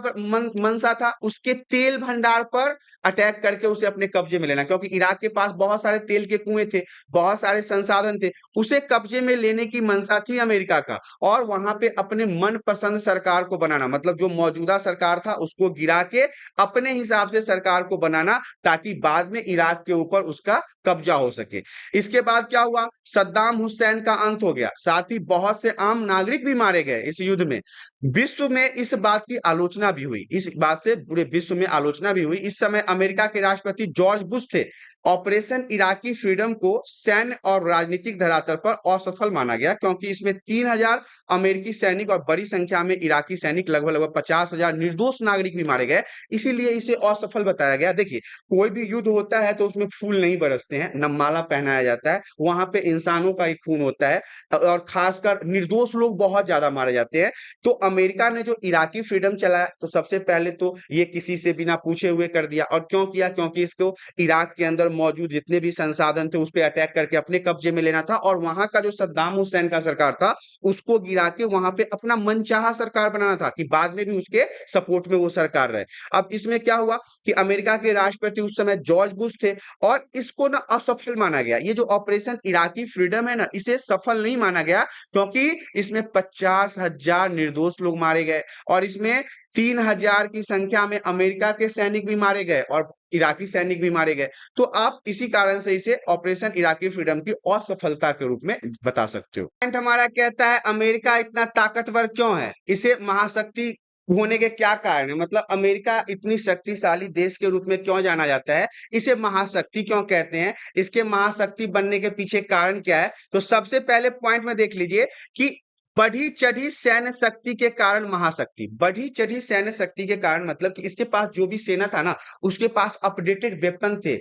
मंशा था? उसके तेल भंडार पर अटैक करके उसे अपने कब्जे में लेना, क्योंकि इराक के पास बहुत सारे तेल के कुएं थे, बहुत सारे संसाधन थे, उसे कब्जे में लेने की मंशा थी अमेरिका का। और वहां पे अपने मनपसंद सरकार को बनाना, मतलब जो मौजूदा सरकार था उसको गिरा के अपने हिसाब से सरकार को बनाना, ताकि बाद में इराक के ऊपर उसका कब्जा हो सके। इसके बाद क्या हुआ? सद्दाम हुसैन का अंत हो गया, साथ ही बहुत से आम नागरिक भी मारे गए इस युद्ध में। विश्व में इस बात की आलोचना भी हुई, इस बात से पूरे विश्व में आलोचना भी हुई। इस समय अमेरिका के राष्ट्रपति जॉर्ज बुश थे। ऑपरेशन इराकी फ्रीडम को सैन्य और राजनीतिक धरातल पर असफल माना गया, क्योंकि इसमें 3,000 अमेरिकी सैनिक और बड़ी संख्या में इराकी सैनिक, लगभग 50,000 निर्दोष नागरिक भी मारे गए, इसीलिए इसे असफल बताया गया। देखिए कोई भी युद्ध होता है तो उसमें फूल नहीं बरसते हैं, न माला पहनाया जाता है, वहां पे इंसानों का ही खून होता है और खासकर निर्दोष लोग बहुत ज्यादा मारे जाते हैं। तो अमेरिका ने जो इराकी फ्रीडम चलाया, तो सबसे पहले तो ये किसी से बिना पूछे हुए कर दिया। और क्यों किया? क्योंकि इसको इराक के अंदर मौजूद जितने भी संसाधन थे उस पर अटैक करके अपने कब्जे में लेना था, और वहां का जो सद्दाम हुसैन का सरकार था उसको गिरा के वहां पे अपना मनचाहा सरकार बनाना था, कि बाद में भी उसके सपोर्ट में वो सरकार रहे। अब इसमें क्या हुआ कि अमेरिका के राष्ट्रपति उस समय जॉर्ज बुश थे, और इसको ना असफल माना गया। ये जो ऑपरेशन इराकी फ्रीडम है ना, इसे सफल नहीं माना गया, क्योंकि इसमें 50,000 निर्दोष लोग मारे गए, और इसमें 3,000 की संख्या में अमेरिका के सैनिक भी मारे गए और इराकी सैनिक भी मारे गए। तो आप इसी कारण से इसे ऑपरेशन इराकी फ्रीडम की असफलता के रूप में बता सकते हो। पॉइंट हमारा कहता है अमेरिका इतना ताकतवर क्यों है, इसे महाशक्ति होने के क्या कारण है, मतलब अमेरिका इतनी शक्तिशाली देश के रूप में क्यों जाना जाता है, इसे महाशक्ति क्यों कहते हैं, इसके महाशक्ति बनने के पीछे कारण क्या है? तो सबसे पहले पॉइंट में देख लीजिए कि बढ़ी चढ़ी सैन्य शक्ति के कारण महाशक्ति। बढ़ी चढ़ी सैन्य शक्ति के कारण मतलब कि इसके पास जो भी सेना था ना, उसके पास अपडेटेड वेपन थे,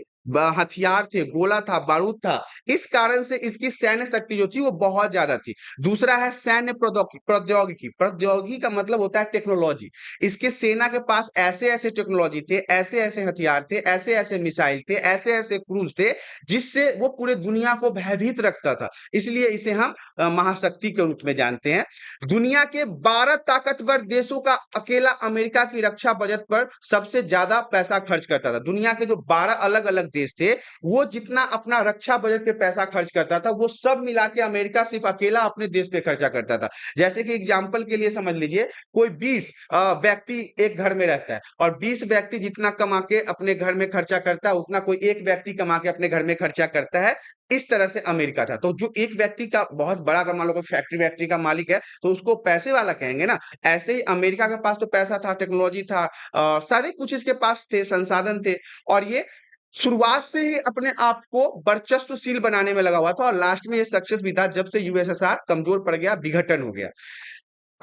हथियार थे, गोला था, बारूद था। इस कारण से इसकी सैन्य शक्ति जो थी वो बहुत ज्यादा थी। दूसरा है सैन्य प्रौद्योगिकी। प्रौद्योगिकी का मतलब होता है टेक्नोलॉजी। इसके सेना के पास ऐसे ऐसे टेक्नोलॉजी थे, ऐसे ऐसे हथियार थे, ऐसे ऐसे मिसाइल थे, ऐसे ऐसे क्रूज थे, जिससे वो पूरे दुनिया को भयभीत रखता था। इसलिए इसे हम महाशक्ति के रूप में जानते हैं। दुनिया के 12 ताकतवर देशों का अकेला अमेरिका की रक्षा बजट पर सबसे ज्यादा पैसा खर्च करता था। दुनिया के जो 12 अलग अलग देश थे, वो जितना अपना रक्षा बजट पे पैसा खर्च करता था, वो सब मिला के अमेरिका सिर्फ अकेला अपने देश पे खर्चा करता था। जैसे कि एग्जाम्पल के लिए समझ लीजिए, कोई 20 व्यक्ति एक घर में रहता है, और 20 व्यक्ति जितना कमा के अपने घर में खर्चा करता है, उतना कोई एक व्यक्ति कमा के अपने घर में खर्चा करता है। इस तरह से अमेरिका था। तो जो एक व्यक्ति का बहुत बड़ा, अगर मान लो कोई फैक्ट्री वैक्ट्री का मालिक है, तो उसको पैसे वाला कहेंगे ना। ऐसे ही अमेरिका के पास तो पैसा था, टेक्नोलॉजी था, सारे कुछ इसके पास थे, संसाधन थे, और ये शुरुआत से ही अपने आप को वर्चस्वशील बनाने में लगा हुआ था, और लास्ट में ये सक्सेस भी था जब से यूएसएसआर कमजोर पड़ गया, विघटन हो गया।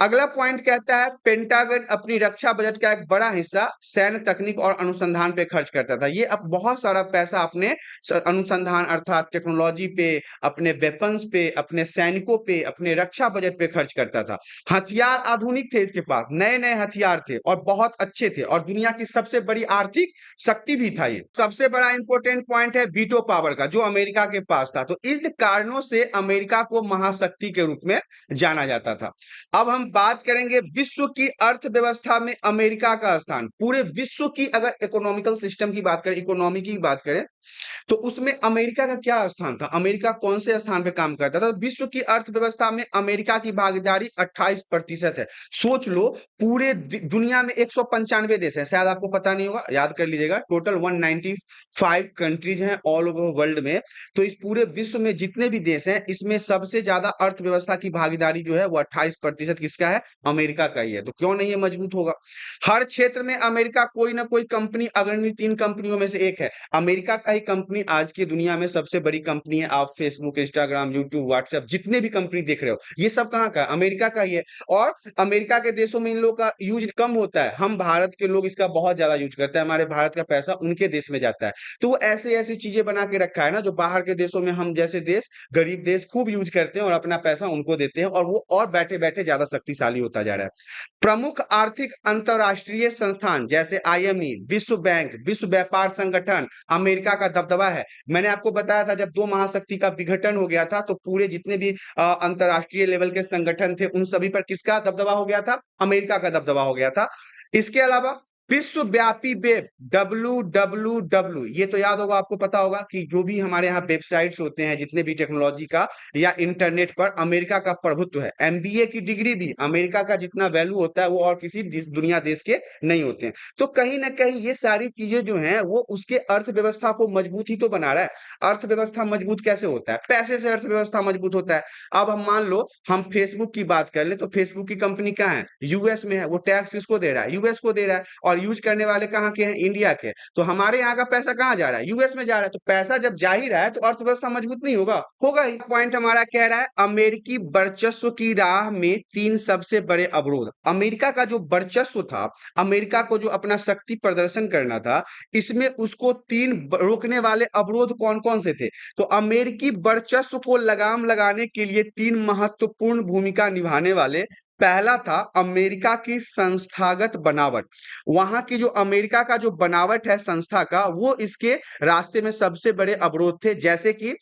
अगला पॉइंट कहता है पेंटागन अपनी रक्षा बजट का एक बड़ा हिस्सा सैन्य तकनीक और अनुसंधान पे खर्च करता था। ये अब बहुत सारा पैसा अपने अनुसंधान अर्थात टेक्नोलॉजी पे, अपने वेपन्स पे, अपने सैनिकों पे, अपने रक्षा बजट पे खर्च करता था। हथियार आधुनिक थे, इसके पास नए नए हथियार थे और बहुत अच्छे थे, और दुनिया की सबसे बड़ी आर्थिक शक्ति भी था। ये सबसे बड़ा इंपॉर्टेंट पॉइंट है वीटो पावर का, जो अमेरिका के पास था। तो इन कारणों से अमेरिका को महाशक्ति के रूप में जाना जाता था। अब हम बात करेंगे विश्व की अर्थव्यवस्था में अमेरिका का स्थान। पूरे विश्व की अगर इकोनॉमिकल सिस्टम की बात करें, इकोनॉमी की बात करें, तो उसमें अमेरिका का क्या स्थान था? अमेरिका कौन से स्थान पे काम करता था? विश्व की अर्थव्यवस्था में अमेरिका की भागीदारी 28% है। सोच लो, पूरे दुनिया में 195 देश हैं, शायद आपको पता नहीं होगा, याद कर लीजिएगा। टोटल 195 कंट्रीज हैं ऑल ओवर वर्ल्ड में। तो इस पूरे विश्व में जितने भी देश हैं, इसमें सबसे ज्यादा अर्थव्यवस्था की भागीदारी जो है वो 28% किसका है? अमेरिका का ही है। तो क्यों नहीं ये मजबूत होगा? हर क्षेत्र में अमेरिका कोई ना कोई कंपनी, अग्रणी 3 कंपनियों में से एक है। अमेरिका का ही कंपनी आज की दुनिया में सबसे बड़ी कंपनी है। आप फेसबुक, इंस्टाग्राम, यूट्यूब, व्हाट्सएप जितने भी कंपनी देख रहे हो, ये सब कहाँ का है? अमेरिका का ही है। और अमेरिका के देशों में इन लोगों का यूज कम होता है, हम भारत के लोग इसका बहुत ज्यादा यूज करते हैं। हमारे भारत का पैसा उनके देश में जाता है। तो वो ऐसे ऐसी चीजें बना के रखा है ना, जो बाहर के देशों में हम जैसे देश, गरीब देश खूब यूज करते हैं और अपना पैसा उनको देते हैं, और वो और बैठे बैठे ज्यादा शक्तिशाली होता जा रहा है। प्रमुख आर्थिक अंतरराष्ट्रीय संस्थान जैसे आईएमई, विश्व बैंक, विश्व व्यापार संगठन, अमेरिका का दबदबा है। मैंने आपको बताया था जब दो महाशक्ति का विघटन हो गया था, तो पूरे जितने भी अंतरराष्ट्रीय लेवल के संगठन थे, उन सभी पर किसका दबदबा हो गया था? अमेरिका का दबदबा हो गया था। इसके अलावा विश्वव्यापी वेब, WWW, ये तो याद होगा, आपको पता होगा कि जो भी हमारे यहाँ वेबसाइट्स होते हैं, जितने भी टेक्नोलॉजी का या इंटरनेट पर अमेरिका का प्रभुत्व है। एमबीए की डिग्री भी अमेरिका का जितना वैल्यू होता है वो और किसी दुनिया देश के नहीं होते हैं। तो कहीं ना कहीं ये सारी चीजें जो हैं वो उसके अर्थव्यवस्था को मजबूत ही तो बना रहा है। अर्थव्यवस्था मजबूत कैसे होता है? पैसे से अर्थव्यवस्था मजबूत होता है। अब हम मान लो हम फेसबुक की बात कर ले, तो फेसबुक की कंपनी कहाँ है? यूएस में है। वो टैक्स किसको दे रहा है? यूएस को दे रहा है। और यूज करने वाले कहाँ के हैं? इंडिया के। तो हमारे यहाँ का पैसा कहाँ जा रहा है? यूएस में जा रहा है। तो पैसा जब जा ही रहा है तो अर्थव्यवस्था मजबूत नहीं होगा? होगा ही। पॉइंट हमारा कह रहा है अमेरिकी वर्चस्व की राह में 3 सबसे बड़े अवरोध। अमेरिका का जो वर्चस्व था, अमेरिका को जो अपना शक्ति प्रदर्शन करना था, इसमें उसको 3 रोकने वाले अवरोध कौन कौन से थे? तो अमेरिकी वर्चस्व को लगाम लगाने के लिए 3 महत्वपूर्ण भूमिका निभाने वाले, पहला था अमेरिका की संस्थागत बनावट। वहां की जो अमेरिका का जो बनावट है संस्था का, वो इसके रास्ते में सबसे बड़े अवरोध थे। जैसे कि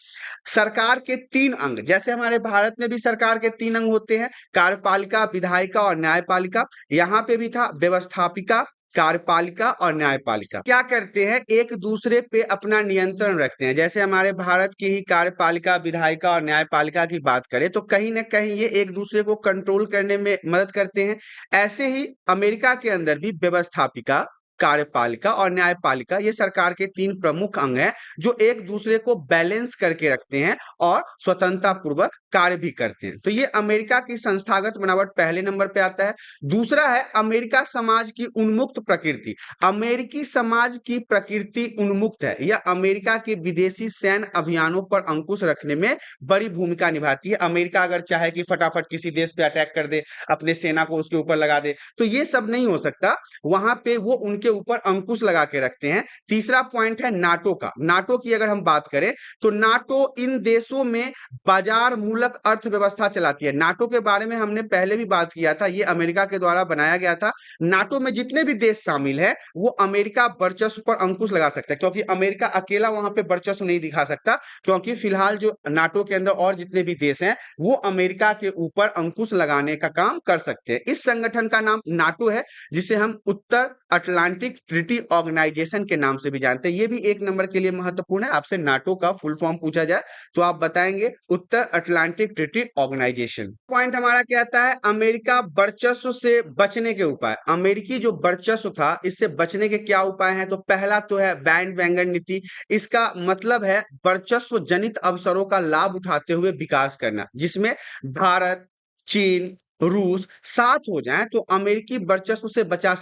सरकार के 3 अंग, जैसे हमारे भारत में भी सरकार के 3 अंग होते हैं, कार्यपालिका, विधायिका और न्यायपालिका। यहाँ पे भी था व्यवस्थापिका, कार्यपालिका और न्यायपालिका। क्या करते हैं? एक दूसरे पे अपना नियंत्रण रखते हैं। जैसे हमारे भारत की ही कार्यपालिका, विधायिका और न्यायपालिका की बात करें, तो कहीं ना कहीं ये एक दूसरे को कंट्रोल करने में मदद करते हैं। ऐसे ही अमेरिका के अंदर भी व्यवस्थापिका, कार्यपालिका और न्यायपालिका, ये सरकार के 3 प्रमुख अंग हैं, जो एक दूसरे को बैलेंस करके रखते हैं और स्वतंत्रता पूर्वक कार्य भी करते हैं। तो ये अमेरिका की संस्थागत बनावट पहले नंबर पे आता है। दूसरा है अमेरिका समाज की उन्मुक्त प्रकृति। अमेरिकी समाज की प्रकृति उन्मुक्त है। यह अमेरिका के विदेशी सैन्य अभियानों पर अंकुश रखने में बड़ी भूमिका निभाती है। अमेरिका अगर चाहे कि फटाफट किसी देश पे अटैक कर दे, अपने सेना को उसके ऊपर लगा दे, तो ये सब नहीं हो सकता। वहां पे वो उनके ऊपर अंकुश लगा के रखते हैं। तीसरा पॉइंट है नाटो का। नाटो की अगर हम बात करें, तो नाटो इन देशों में बाजार मूलक अर्थव्यवस्था चलाती है। नाटो के बारे में हमने पहले भी बात किया था, ये अमेरिका के द्वारा बनाया गया था। नाटो में जितने भी देश शामिल है, वो अमेरिका वर्चस्व पर अंकुश लगा सकता है, क्योंकि अमेरिका अकेला वहां पे वर्चस्व नहीं दिखा सकता। क्योंकि फिलहाल जो नाटो के अंदर और जितने भी देश हैं, वो अमेरिका के ऊपर अंकुश लगाने का काम कर सकते हैं। इस संगठन का नाम नाटो है, जिसे हम उत्तर अटलांटिक ट्रीटी ऑर्गेनाइजेशन के नाम से भी जानते हैं। ये भी 1 नंबर के लिए महत्वपूर्ण है। आपसे नाटो का फुल फॉर्म पूछा जाए तो आप बताएंगे उत्तर अटलांटिक ट्रीटी ऑर्गेनाइजेशन। पॉइंट हमारा कहता है अमेरिका वर्चस्व से बचने के उपाय। अमेरिकी जो वर्चस्व था, इससे बचने के क्या उपाय हैं? तो पहला तो है बैंड वैगन नीति। इसका मतलब है वर्चस्व जनित अवसरों का लाभ उठाते हुए विकास करना, जिसमें भारत, चीन, रूस साथ हो जाएं तो अमेरिकी वर्चस्व से बचा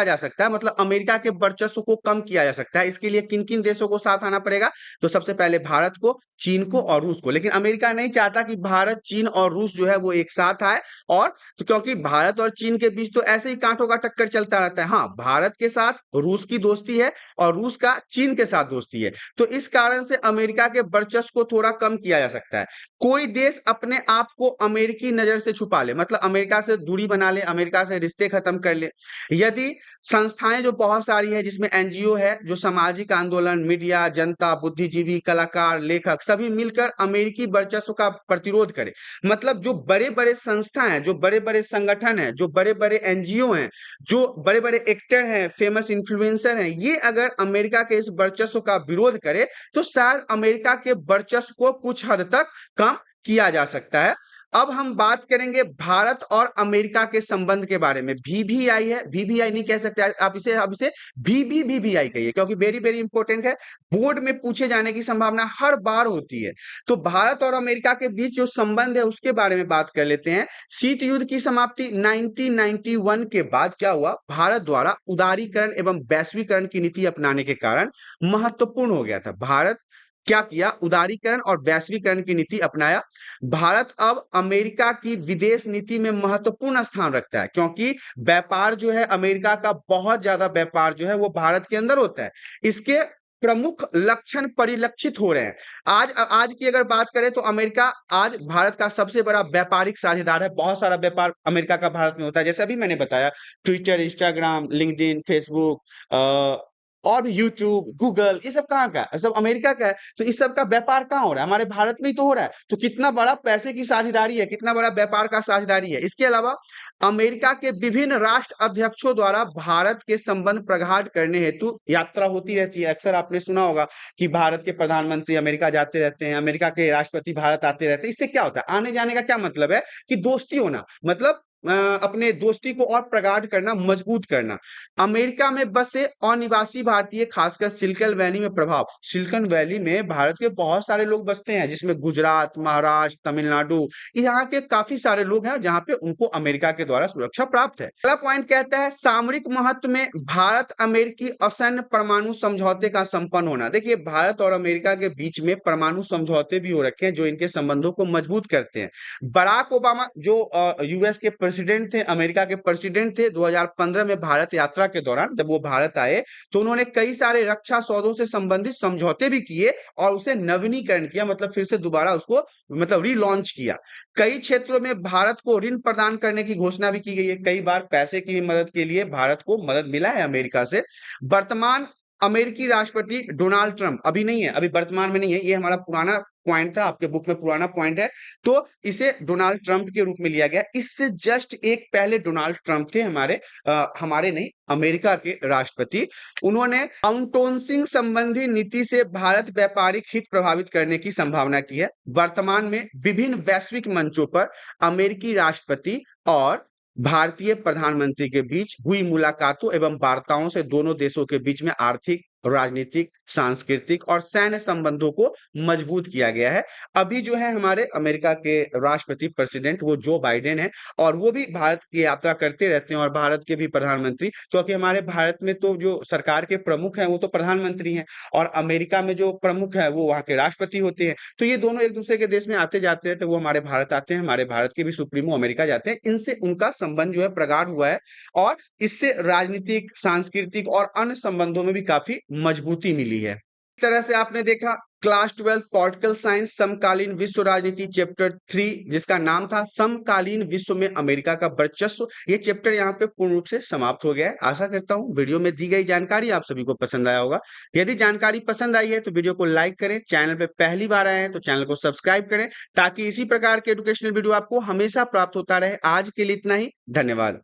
जा सकता है, मतलब अमेरिका के वर्चस्व को कम किया जा सकता है। इसके लिए किन किन देशों को साथ आना पड़ेगा? तो सबसे पहले भारत को, चीन को और रूस को। लेकिन अमेरिका नहीं चाहता कि भारत, चीन और रूस जो है वो एक साथ आए। और तो क्योंकि भारत और चीन के बीच तो ऐसे ही कांटों का टक्कर चलता रहता है। हाँ, भारत के साथ रूस की दोस्ती है और रूस का चीन के साथ दोस्ती है, तो इस कारण से अमेरिका के वर्चस्व को थोड़ा कम किया जा सकता है। कोई देश अपने आप को अमेरिकी नजर से छुपा ले, मतलब अमेरिका से दूरी बना ले, अमेरिका से रिश्ते खत्म कर ले। यदि संस्थाएं जो बहुत सारी है, जिसमें एनजीओ है, जो सामाजिक आंदोलन, मीडिया, जनता, बुद्धिजीवी, कलाकार, लेखक सभी मिलकर अमेरिकी वर्चस्व का प्रतिरोध करे, मतलब जो बड़े बड़े संस्था हैं, जो बड़े बड़े संगठन हैं, जो बड़े बड़े एनजीओ हैं, जो बड़े बड़े एक्टर हैं, फेमस इन्फ्लुएंसर हैं, ये अगर अमेरिका के इस वर्चस्व का विरोध करे तो शायद अमेरिका के वर्चस्व को कुछ हद तक कम किया जा सकता है। अब हम बात करेंगे भारत और अमेरिका के संबंध के बारे में। वीवीआई है, वीवीआई नहीं कह सकते आप इसे वीवीआई कहिए, क्योंकि वेरी वेरी इंपॉर्टेंट है, बोर्ड में पूछे जाने की संभावना हर बार होती है। तो भारत और अमेरिका के बीच जो संबंध है उसके बारे में बात कर लेते हैं। शीत युद्ध की समाप्ति 1991 के बाद क्या हुआ? भारत द्वारा उदारीकरण एवं वैश्वीकरण की नीति अपनाने के कारण महत्वपूर्ण हो गया था। भारत क्या किया? उदारीकरण और वैश्वीकरण की नीति अपनाया। भारत अब अमेरिका की विदेश नीति में महत्वपूर्ण स्थान रखता है, क्योंकि व्यापार जो है अमेरिका का, बहुत ज्यादा व्यापार जो है वो भारत के अंदर होता है। इसके प्रमुख लक्षण परिलक्षित हो रहे हैं। आज की अगर बात करें तो अमेरिका आज भारत का सबसे बड़ा व्यापारिक साझेदार है। बहुत सारा व्यापार अमेरिका का भारत में होता है, जैसे अभी मैंने बताया, ट्विटर, इंस्टाग्राम, लिंक्डइन, फेसबुक, और भी यूट्यूब, गूगल, ये सब कहाँ का है? सब अमेरिका का है। तो इस सब का व्यापार कहाँ हो रहा है? हमारे भारत में ही तो हो रहा है। तो कितना बड़ा पैसे की साझेदारी है, कितना बड़ा व्यापार का साझेदारी है। इसके अलावा अमेरिका के विभिन्न राष्ट्र अध्यक्षों द्वारा भारत के संबंध प्रगाढ़ करने हेतु यात्रा होती रहती है। अक्सर आपने सुना होगा कि भारत के प्रधानमंत्री अमेरिका जाते रहते हैं, अमेरिका के राष्ट्रपति भारत आते रहते हैं। इससे क्या होता है? आने जाने का क्या मतलब है? कि दोस्ती होना, मतलब अपने दोस्ती को और प्रगाढ़ करना, मजबूत करना। अमेरिका में बसे अनिवासी भारतीय, खासकर सिलिकन वैली में प्रभाव। सिलिकन वैली में भारत के बहुत सारे लोग बसते हैं, जिसमें गुजरात, महाराष्ट्र, तमिलनाडु, यहाँ के काफी सारे लोग हैं जहाँ पे उनको अमेरिका के द्वारा सुरक्षा प्राप्त है। अगला पॉइंट कहता है सामरिक महत्व में भारत अमेरिकी असैन्य परमाणु समझौते का संपन्न होना। देखिए, भारत और अमेरिका के बीच में परमाणु समझौते भी हो रखे हैं जो इनके संबंधों को मजबूत करते हैं। बराक ओबामा जो यूएस के प्रेसिडेंट थे, अमेरिका के प्रेसिडेंट थे, 2015 में भारत यात्रा के दौरान जब वो भारत आए तो उन्होंने कई सारे रक्षा सौदों से संबंधित समझौते भी किए और उसे नवीनीकरण किया, मतलब फिर से दोबारा उसको मतलब रीलॉन्च किया। कई क्षेत्रों में भारत को ऋण प्रदान करने की घोषणा भी की गई है। कई बार पैसे की मदद के लिए भारत को मदद मिला है अमेरिका से। वर्तमान अमेरिकी राष्ट्रपति डोनाल्ड ट्रंप, अभी नहीं है, अभी वर्तमान में नहीं है, ये हमारा पुराना पॉइंट था, आपके बुक में पुराना पॉइंट है, तो इसे डोनाल्ड ट्रंप के रूप में लिया गया। इससे जस्ट एक पहले डोनाल्ड ट्रंप थे हमारे नहीं, अमेरिका के राष्ट्रपति। उन्होंने आउटसोर्सिंग संबंधी नीति से भारत व्यापारिक हित प्रभावित करने की संभावना की है। वर्तमान में विभिन्न वैश्विक मंचों पर अमेरिकी राष्ट्रपति और भारतीय प्रधानमंत्री के बीच हुई मुलाकातों एवं वार्ताओं से दोनों देशों के बीच में आर्थिक, राजनीतिक, सांस्कृतिक और सैन्य संबंधों को मजबूत किया गया है। अभी जो है हमारे अमेरिका के राष्ट्रपति प्रेसिडेंट वो जो बाइडेन है, और वो भी भारत की यात्रा करते रहते हैं, और भारत के भी प्रधानमंत्री, क्योंकि हमारे भारत में तो जो सरकार के प्रमुख हैं वो तो प्रधानमंत्री हैं, और अमेरिका में जो प्रमुख है वो वहाँ के राष्ट्रपति होते हैं। तो ये दोनों एक दूसरे के देश में आते जाते हैं, तो वो हमारे भारत आते हैं, हमारे भारत के भी सुप्रीमो अमेरिका जाते हैं। इनसे उनका संबंध जो है प्रगाढ़ हुआ है, और इससे राजनीतिक, सांस्कृतिक और अन्य संबंधों में भी काफी मजबूती मिली है। इस तरह से आपने देखा क्लास 12 पॉलिटिकल साइंस समकालीन विश्व राजनीति चैप्टर 3, जिसका नाम था समकालीन विश्व में अमेरिका का वर्चस्व। ये चैप्टर यहाँ पे पूर्ण रूप से समाप्त हो गया है। आशा करता हूँ वीडियो में दी गई जानकारी आप सभी को पसंद आया होगा। यदि जानकारी पसंद आई है तो वीडियो को लाइक करें, चैनल पे पहली बार आए हैं तो चैनल को सब्सक्राइब करें, ताकि इसी प्रकार के एजुकेशनल वीडियो आपको हमेशा प्राप्त होता रहे। आज के लिए इतना ही, धन्यवाद।